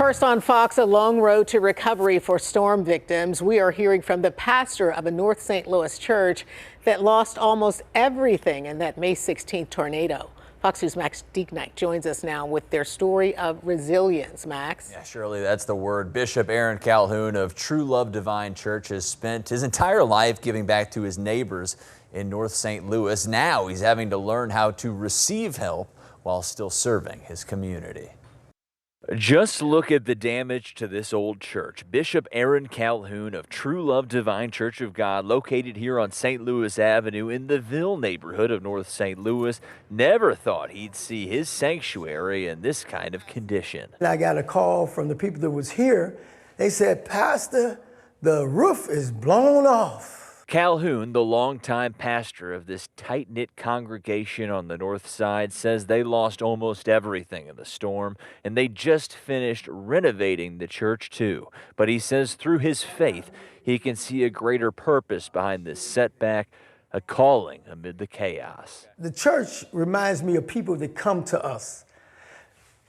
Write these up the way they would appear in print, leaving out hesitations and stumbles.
First on Fox, a long road to recovery for storm victims. We are hearing from the pastor of a North St. Louis church that lost almost everything in that May 16th tornado. Fox News' Max Dieknight joins us now with their story of resilience. Max. Yeah, Shirley, that's the word. Bishop Aaron Calhoun of True Love Divine Church has spent his entire life giving back to his neighbors in North St. Louis. Now he's having to learn how to receive help while still serving his community. Just look at the damage to this old church. Bishop Aaron Calhoun of True Love Divine Church of God, located here on St. Louis Avenue in the Ville neighborhood of North St. Louis, never thought he'd see his sanctuary in this kind of condition. I got a call from the people that was here. They said, "Pastor, the roof is blown off." Calhoun, the longtime pastor of this tight-knit congregation on the north side, says they lost almost everything in the storm, and they just finished renovating the church too. But he says through his faith, he can see a greater purpose behind this setback, a calling amid the chaos. The church reminds me of people that come to us.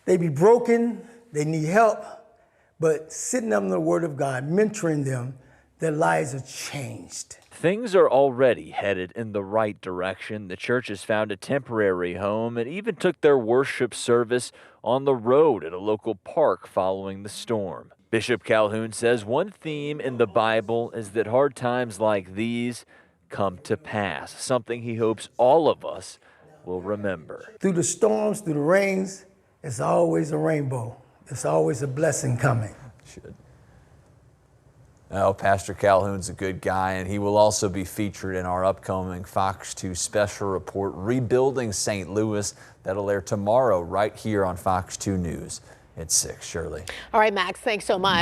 They be broken, they need help, but sitting under the Word of God, mentoring them, their lives are changed. Things are already headed in the right direction. The church has found a temporary home and even took their worship service on the road at a local park following the storm. Bishop Calhoun says one theme in the Bible is that hard times like these come to pass, something he hopes all of us will remember. Through the storms, through the rains, it's always a rainbow. It's always a blessing coming. Should. Oh, Pastor Calhoun's a good guy, and he will also be featured in our upcoming Fox 2 special report, Rebuilding St. Louis. That'll air tomorrow right here on Fox 2 News at 6. Shirley. All right, Max, thanks so much.